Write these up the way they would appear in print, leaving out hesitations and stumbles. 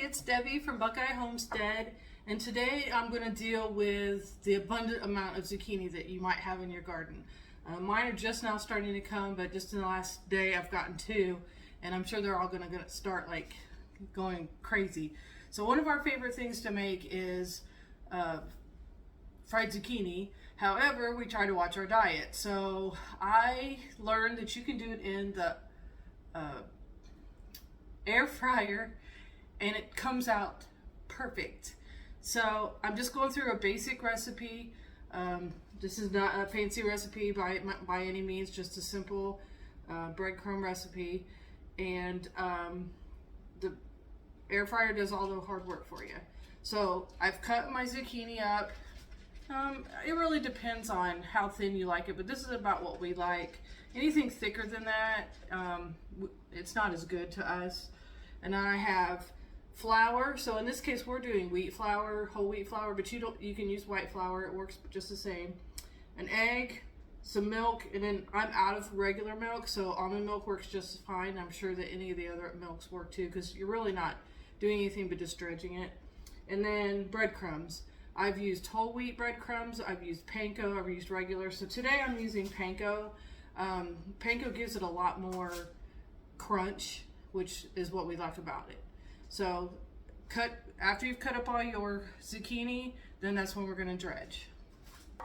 it's Debbie from Buckeye Homestead, and today I'm going to deal with the abundant amount of zucchini that you might have in your garden. Mine are just now starting to come, but just in the last day I've gotten two, and I'm sure they're all going to start like going crazy. So one of our favorite things to make is fried zucchini. However, we try to watch our diet. So I learned that you can do it in the air fryer and it comes out perfect. So I'm just going through a basic recipe. This is not a fancy recipe by any means, just a simple breadcrumb recipe. And the air fryer does all the hard work for you. So I've cut my zucchini up. It really depends on how thin you like it, but this is about what we like. Anything thicker than that, it's not as good to us. And then I have flour. So in this case, we're doing wheat flour, whole wheat flour, but you can use white flour. It works just the same. An egg, some milk, and then I'm out of regular milk, so almond milk works just fine. I'm sure that any of the other milks work too, because you're really not doing anything but just dredging it. And then breadcrumbs. I've used whole wheat breadcrumbs, I've used panko, I've used regular. So today I'm using panko. Panko gives it a lot more crunch, which is what we like about it. So after you've cut up all your zucchini, then that's when we're going to dredge.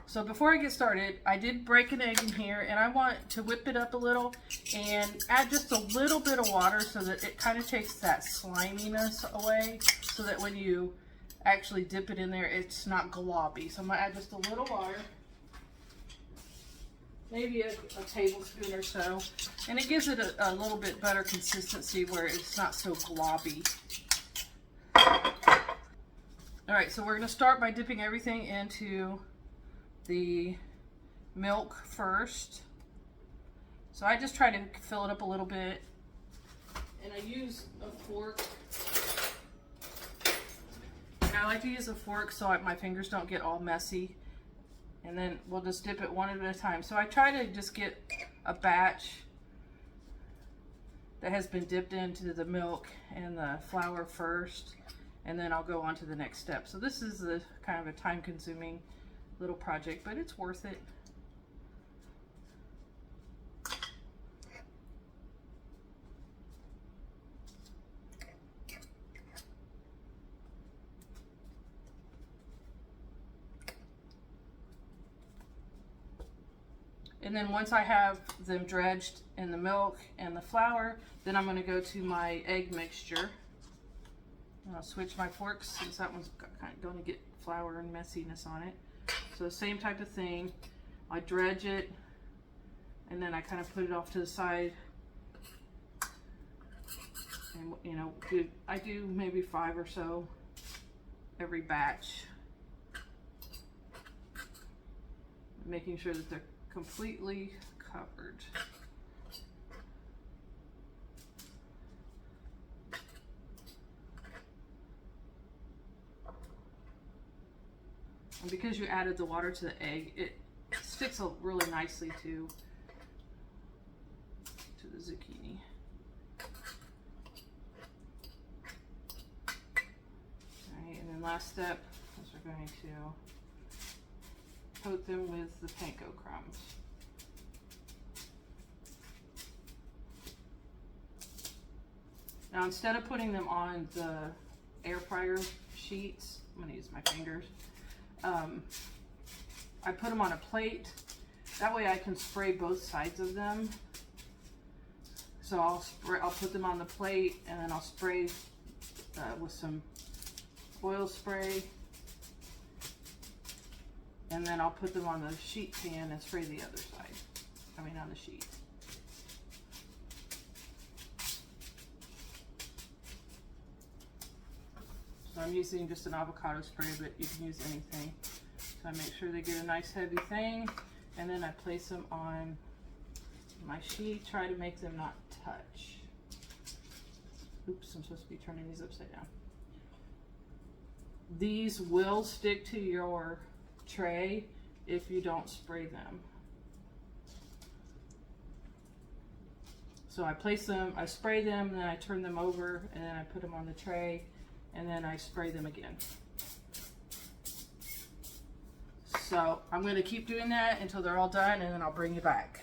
So before I get started, I did break an egg in here, and I want to whip it up a little and add just a little bit of water so that it kind of takes that sliminess away, so that when you actually dip it in there, it's not globby. So I'm going to add just a little water, maybe a tablespoon or so, and it gives it a little bit better consistency where it's not so globby. All right, so we're going to start by dipping everything into the milk first. So I just try to fill it up a little bit, and I use a fork. And I like to use a fork so my fingers don't get all messy. And then we'll just dip it one at a time. So I try to just get a batch that has been dipped into the milk and the flour first, and then I'll go on to the next step. So this is a kind of a time-consuming little project, but it's worth it. And then once I have them dredged in the milk and the flour, then I'm going to go to my egg mixture. And I'll switch my forks since that one's kind of going to get flour and messiness on it. So same type of thing. I dredge it, and then I kind of put it off to the side. And you know, I do maybe 5 or so every batch, making sure that they're completely covered. And because you added the water to the egg, it sticks really nicely to the zucchini. Alright, and then last step is we're going to coat them with the panko crumbs. Now instead of putting them on the air fryer sheets, I'm going to use my fingers. I put them on a plate. That way I can spray both sides of them. So I'll put them on the plate, and then I'll spray with some oil spray. And then I'll put them on the sheet pan and spray the other side. I mean on the sheet. So I'm using just an avocado spray, but you can use anything. So I make sure they get a nice heavy thing, and then I place them on my sheet. Try to make them not touch. Oops, I'm supposed to be turning these upside down. These will stick to your tray if you don't spray them. So I place them, I spray them, and then I turn them over, and then I put them on the tray, and then I spray them again. So I'm going to keep doing that until they're all done, and then I'll bring you back.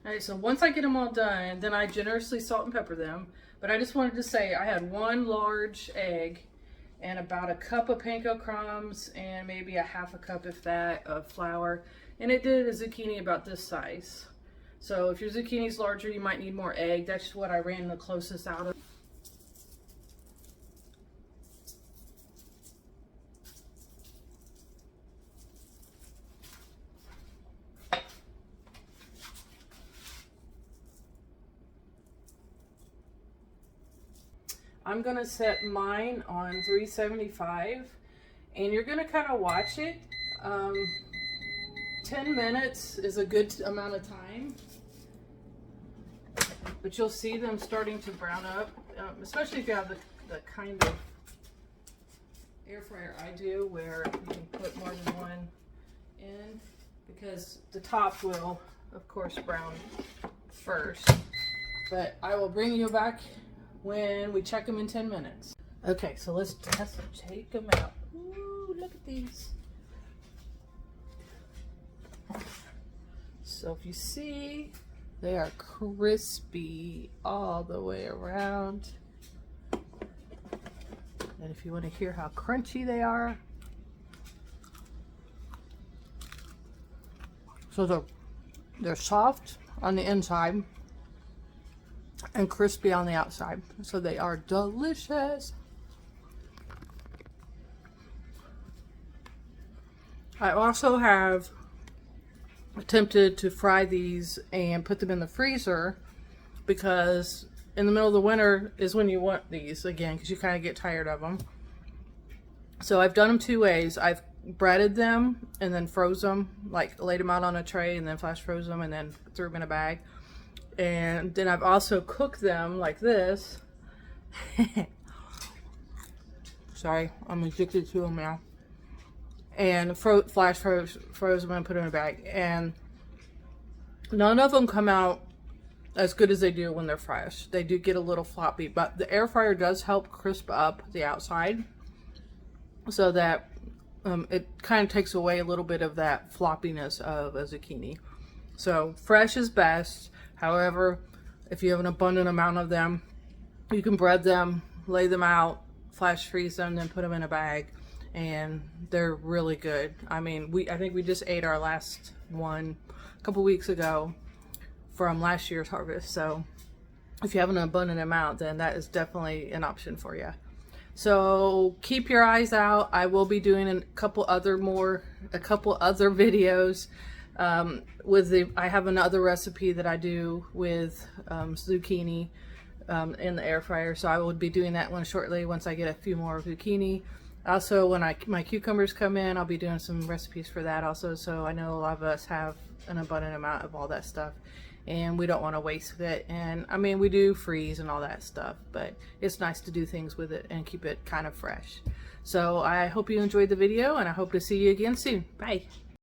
Alright, so once I get them all done, then I generously salt and pepper them. But I just wanted to say I had 1 large egg and about a cup of panko crumbs and maybe a half a cup, if that, of flour. And it did a zucchini about this size. So if your zucchini is larger, you might need more egg. That's what I ran the closest out of. I'm gonna set mine on 375, and you're gonna kind of watch it. 10 minutes is a good amount of time, but you'll see them starting to brown up, especially if you have the kind of air fryer I do, where you can put more than one in, because the top will, of course, brown first. But I will bring you back when we check them in 10 minutes. Okay, so let's take them out. Ooh, look at these. So if you see, they are crispy all the way around. And if you want to hear how crunchy they are, so they're soft on the inside and crispy on the outside. So they are delicious. I also have attempted to fry these and put them in the freezer, because in the middle of the winter is when you want these again, because you kind of get tired of them. So I've done them 2 ways. I've breaded them and then froze them, like laid them out on a tray and then flash froze them and then threw them in a bag. And then I've also cooked them like this. Sorry, I'm addicted to them now. And flash froze them and put them in a bag. And none of them come out as good as they do when they're fresh. They do get a little floppy, but the air fryer does help crisp up the outside, so that it kind of takes away a little bit of that floppiness of a zucchini. So fresh is best. However, if you have an abundant amount of them, you can bread them, lay them out, flash freeze them, then put them in a bag, and they're really good. I mean, I think we just ate our last one a couple weeks ago from last year's harvest. So if you have an abundant amount, then that is definitely an option for you. So keep your eyes out. I will be doing a couple other videos. I have another recipe that I do with zucchini in the air fryer, so I will be doing that one shortly once I get a few more zucchini. Also, when my cucumbers come in, I'll be doing some recipes for that also. So I know a lot of us have an abundant amount of all that stuff, and we don't want to waste it. And I mean, we do freeze and all that stuff, but it's nice to do things with it and keep it kind of fresh. So I hope you enjoyed the video, and I hope to see you again soon. Bye.